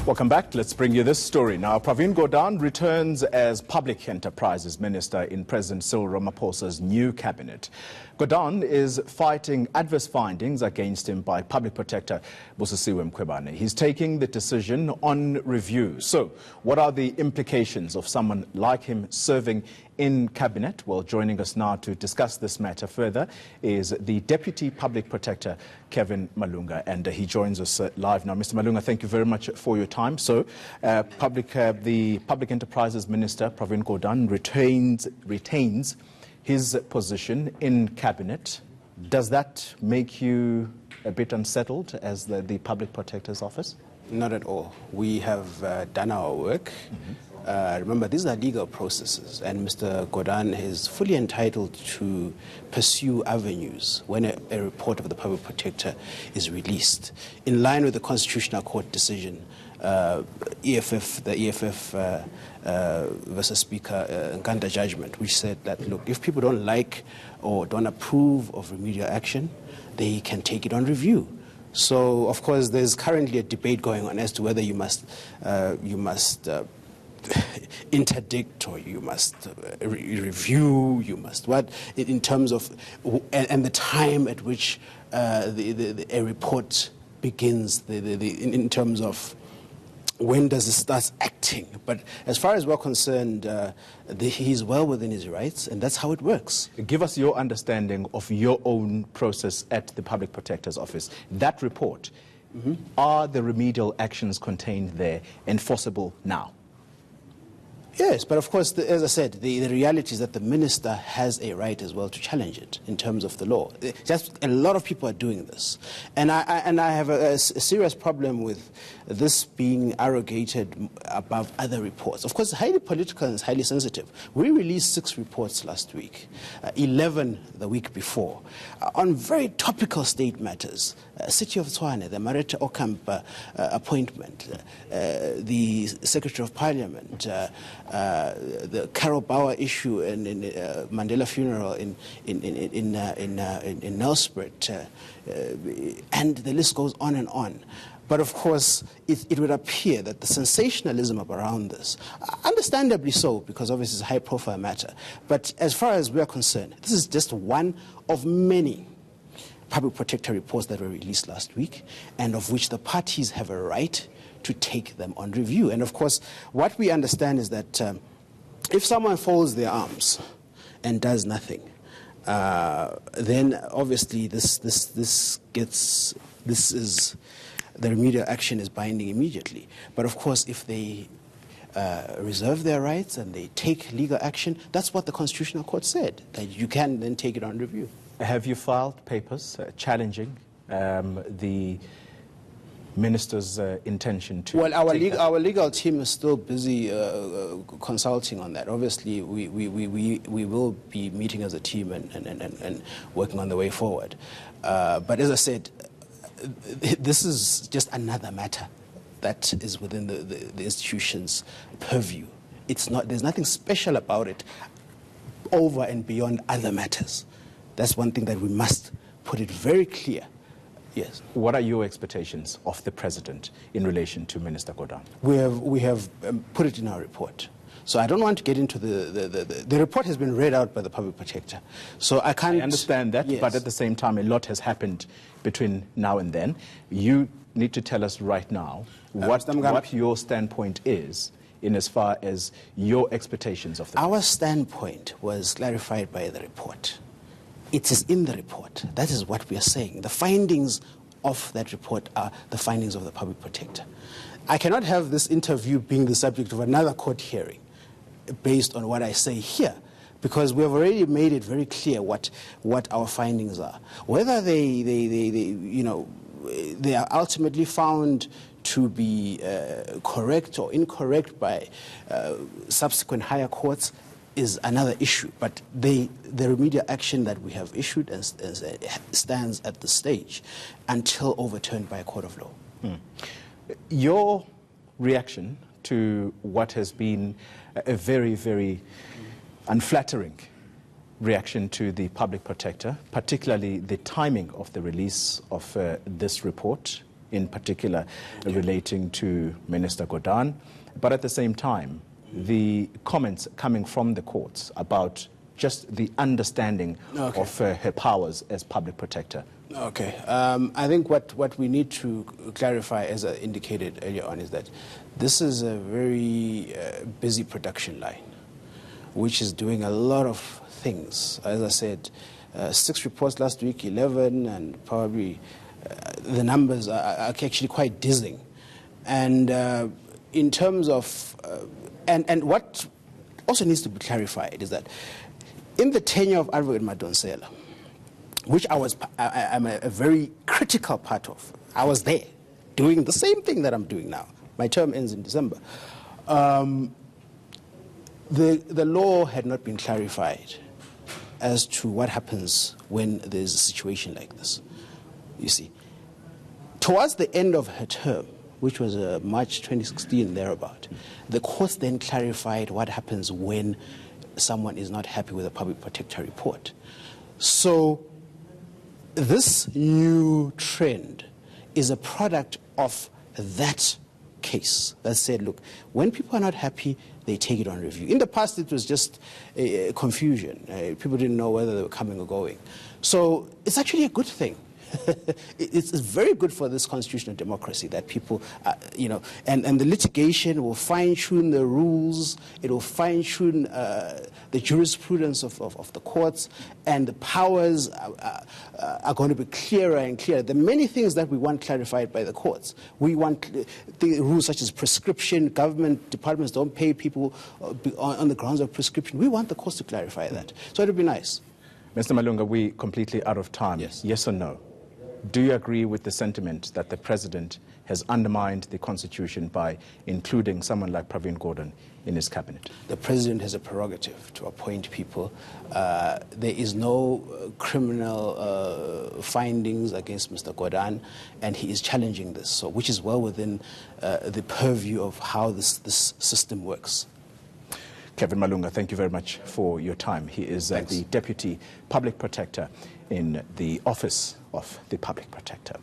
Welcome back. Let's bring you this story. Now, Pravin Gordhan returns as Public Enterprises Minister in President Cyril Ramaphosa's new cabinet. Gordhan is fighting adverse findings against him by Public Protector Busisiwe Mkhwebane. He's taking the decision on review. So, what are the implications of someone like him serving in cabinet? Well, joining us now to discuss this matter further is the Deputy Public Protector Kevin Malunga, and he joins us live now. Mr. Malunga, thank you very much for your time. So, the Public Enterprises Minister Pravin Gordhan retains his position in cabinet. Does that make you a bit unsettled as the Public Protector's Office? Not at all. We have done our work. Remember, these are legal processes, and Mr. Gordhan is fully entitled to pursue avenues when a report of the Public Protector is released. In line with the Constitutional Court decision, the EFF versus Speaker Nkanda judgment, which said that, look, if people don't like or don't approve of remedial action, they can take it on review. So, of course, there's currently a debate going on as to whether you must interdict or you must review, you must what, in terms of, and the time at which a report begins, in terms of when does it start acting. But as far as we're concerned, he's well within his rights, and that's how it works. Give us your understanding of your own process at the Public Protector's Office. That report, are the remedial actions contained there enforceable now? Yes, but of course, as I said, the reality is that the minister has a right as well to challenge it in terms of the law. Just a lot of people are doing this, and I have a serious problem with this being arrogated above other reports. Of course, it's highly political and it's highly sensitive. We released 6 reports last week, 11 the week before, on very topical state matters. City of Tshwane, the Mareta Okampa appointment, the Secretary of Parliament, the Carol Bauer issue and Mandela funeral in Nelspruit, and the list goes on and on. But of course, it would appear that the sensationalism around this, understandably so, because obviously it's a high-profile matter, but as far as we're concerned, this is just one of many Public Protector reports that were released last week, and of which the parties have a right to take them on review. And of course, what we understand is that if someone folds their arms and does nothing, then obviously the remedial action is binding immediately. But of course, if they reserve their rights and they take legal action, that's what the Constitutional Court said, that you can then take it on review. Have you filed papers challenging the minister's intention to? Well, our legal team is still busy consulting on that. Obviously, we will be meeting as a team and working on the way forward. But as I said, this is just another matter that is within the institution's purview. It's not. There's nothing special about it over and beyond other matters. That's one thing that we must put it very clear. Yes. What are your expectations of the President in relation to Minister Gordhan? We have put it in our report. So I don't want to get into the report has been read out by the Public Protector. So I can't... I understand that, yes. But at the same time, a lot has happened between now and then. You need to tell us right now what your standpoint is in as far as your expectations of the Our standpoint was clarified by the report. It is in the report. That is what we are saying. The findings of that report are the findings of the Public Protector. I cannot have this interview being the subject of another court hearing based on what I say here, because we have already made it very clear what our findings are. Whether they are ultimately found to be correct or incorrect by subsequent higher courts is another issue, but the remedial action that we have issued stands at the stage until overturned by a court of law. Your reaction to what has been a very, very unflattering reaction to the Public Protector, particularly the timing of the release of this report, in particular relating to Minister Gordhan, but at the same time, the comments coming from the courts about just the understanding of her powers as public protector. Okay. I think what we need to clarify, as I indicated earlier on, is that this is a very busy production line, which is doing a lot of things. As I said, 6 reports last week, 11, and probably the numbers are actually quite dizzying. And in terms of, and what also needs to be clarified is that in the tenure of Advocate Madonsela, which I'm a very critical part of, I was there doing the same thing that I'm doing now. My term ends in December. The law had not been clarified as to what happens when there's a situation like this. You see, towards the end of her term, which was March 2016, thereabout, the courts then clarified what happens when someone is not happy with a public protector report. So this new trend is a product of that case that said, look, when people are not happy, they take it on review. In the past, it was just confusion. People didn't know whether they were coming or going. So it's actually a good thing. It's very good for this constitutional democracy that people, and the litigation will fine-tune the rules, it will fine-tune the jurisprudence of the courts, and the powers are going to be clearer and clearer. There are many things that we want clarified by the courts. We want the rules such as prescription. Government departments don't pay people on the grounds of prescription. We want the courts to clarify that. So it would be nice. Mr. Malunga, we're completely out of time. Yes or no? Do you agree with the sentiment that the President has undermined the Constitution by including someone like Pravin Gordhan in his cabinet? The President has a prerogative to appoint people. There is no criminal findings against Mr. Gordhan, and he is challenging this, so, which is well within the purview of how this system works. Kevin Malunga, thank you very much for your time. He is the Deputy Public Protector in the Office of the Public Protector.